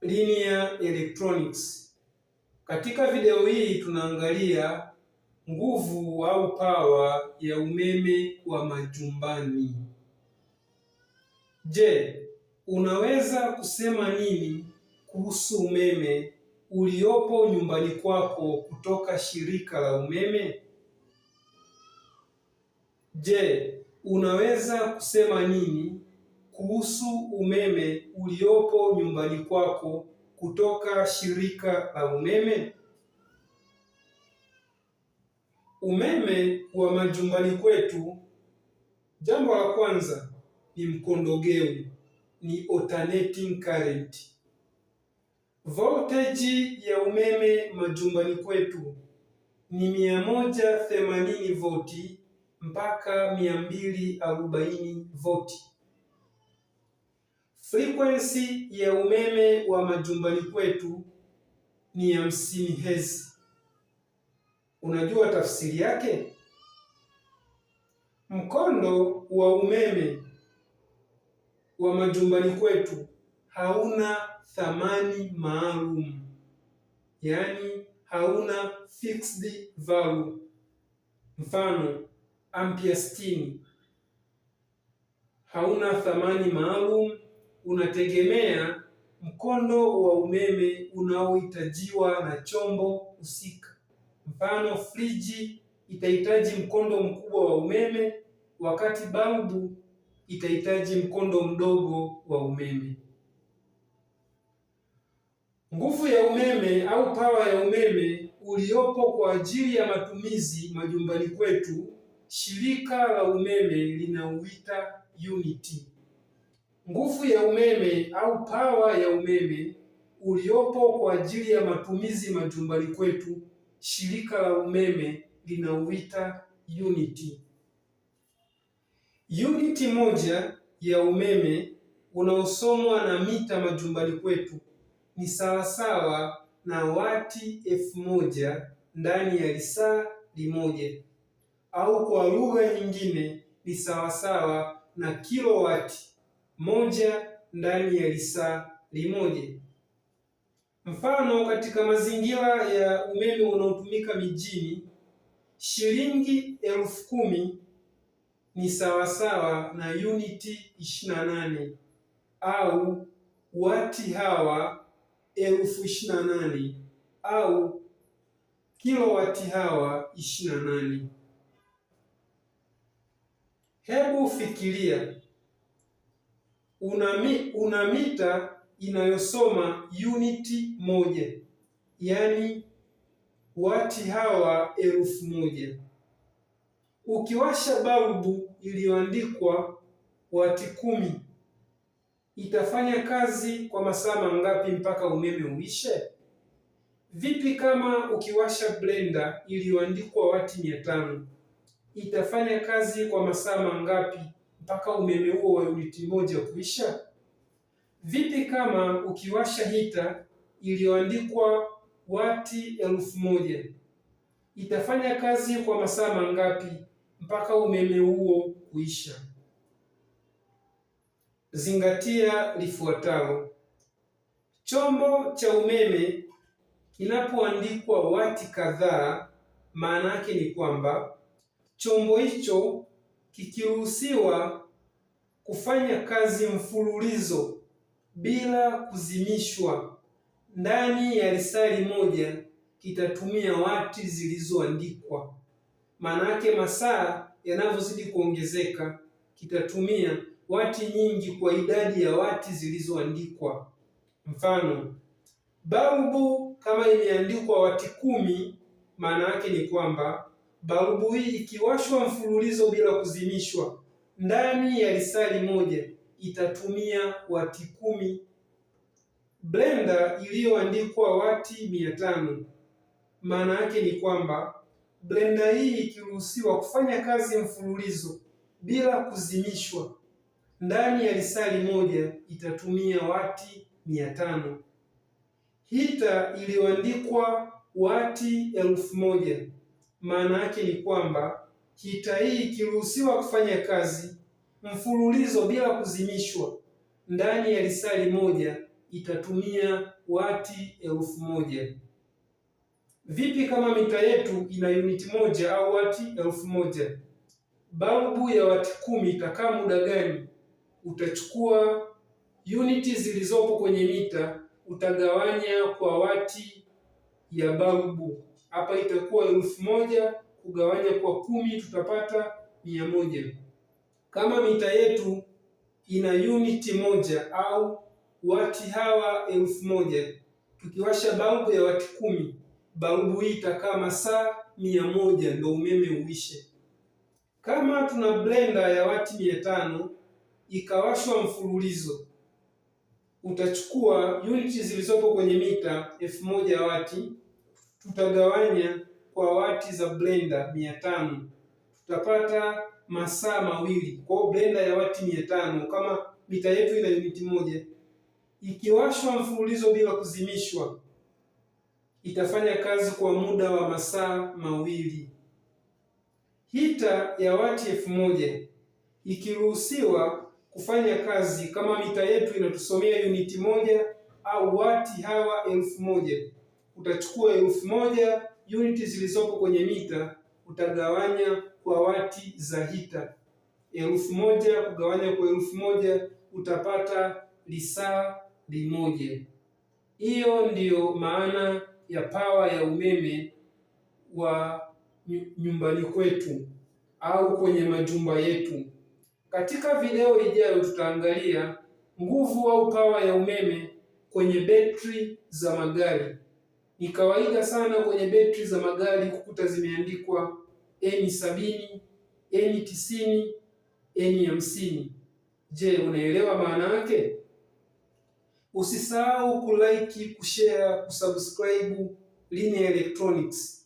Linear electronics. Katika video hii tunaangalia nguvu au power ya umeme wa majumbani. Je, unaweza kusema nini kuhusu umeme uliopo nyumbani kwako kutoka shirika la umeme? Je, unaweza kusema nini kuhusu umeme uliopo nyumbani kwako kutoka shirika la umeme? Umeme wa majumbani kwetu, jambo la kwanza ni mkondogeu, ni alternating current. Voltage ya umeme majumbani kwetu ni 180 volti mpaka 240 volti. Frequency ya umeme wa majumbani kwetu ni 50 Hz. Unajua tafsiri yake? Mkondo wa umeme wa majumbani kwetu hauna thamani maalum, yaani hauna fixed value. Mfano, ampere 60 hauna thamani maalum, unategemea mkondo wa umeme unaohitajiwa na chombo husika. Mfano, friji itahitaji mkondo mkubwa wa umeme, wakati balbu itahitaji mkondo mdogo wa umeme. Nguvu ya umeme au pawa ya umeme uliopo kwa ajili ya matumizi majumbani kwetu, shirika la umeme linauita unit. Nguvu ya umeme au pawa ya umeme uliopo kwa ajili ya matumizi majumbani kwetu, shirika la umeme linauita unit. Uniti moja ya umeme unaosomwa na mita majumbani kwetu ni sawasawa na wati 1000 ndani ya lisaa limoja, au kwa lugha nyingine ni sawasawa na kilowati moja ndani ya lisaa limoja. Mfano, katika mazingira ya umeme unaotumika mijini, shilingi 10,000 ni sawasawa na uniti 28 au wati hawa 28,000 au kilowati hawa 28. Hebu fikiria, una mita inayosoma uniti moja, yaani wati hawa 1000. Ukiwasha balbu iliyoandikwa wati 10, itafanya kazi kwa masaa mangapi mpaka umeme uishe? Vipi kama ukiwasha blender iliyoandikwa wati 500? Itafanya kazi kwa masaa mangapi mpaka umeme huo wa uniti moja kuisha? Vipi kama ukiwasha hita iliyoandikwa wati 1000? Itafanya kazi kwa masaa mangapi mpaka umeme huo kuisha? Zingatia lifuatalo. Chombo cha umeme kinapoandikwa wati kadhaa, maana yake ni kwamba chombo hicho kikiruhusiwa kufanya kazi mfululizo bila kuzimishwa ndani ya lisali moja kitatumia wati zilizoandikwa. Maana yake masaa yanavyozidi kuongezeka kitatumia wati nyingi kwa idadi ya wati zilizoandikwa. Mfano, balbu kama imeandikwa wati 10, maana yake ni kwamba balbu hii ikiwashwa mfululizo bila kuzimishwa ndani ya lisali moja itatumia wati 10. Blender iliyoandikwa wati 500, maana yake ni kwamba blender hii ikiruhusiwa kufanya kazi mfululizo bila kuzimishwa ndani ya lisali moja itatumia wati 500. Hita iliyoandikwa wati 1000, maana yake ni kwamba hita hii ikiruhusiwa kufanya kazi mfululizo bila kuzimishwa ndani ya lisali moja itatumia wati 1000. Vipi kama mita yetu ina uniti moja au wati 1000? Balbu ya wati 10 itakaa muda gani? Utachukua uniti zilizopo kwenye mita, utagawanya kwa wati ya balbu. Hapa itakuwa 1000 kugawanya kwa 10, tutapata 100. Kama mita yetu ina uniti moja au wati hawa 1000, tukiwasha balbu ya wati 10, balbu hii itakaa masaa 100 ndio umeme uishe. Kama tuna blender ya wati 500 ikawashwa mfululizo, utachukua uniti zilizopo kwenye mita 1000 wati, tutagawanya kwa wati za blender 500, tutapata masaa 2. Kwa hiyo blender ya wati 500, kama mita yetu ina uniti moja, ikiwashwa mfululizo bila kuzimishwa, itafanya kazi kwa muda wa masaa 2. Hita ya wati 1000 ikiruhusiwa kufanya kazi kama mita yetu inatusomea uniti moja au wati hawa 1000, utachukua 1000 uniti zilizopo kwenye mita, utagawanya kwa wati za hita. 1000 kugawanya kwa 1000, utapata lisaa limoja. Hiyo ndiyo maana ya pawa ya umeme wa nyumbani kwetu au kwenye majumba yetu. Katika video ijayo tutaangalia nguvu au pawa ya umeme kwenye betri za magari. Ni kawaida sana kwenye betri za magari kukuta zimeandikwa N70, N90, N50. Je, unaelewa maana yake? Usisahau kulike, kushare, kusubscribe Linear Electronics.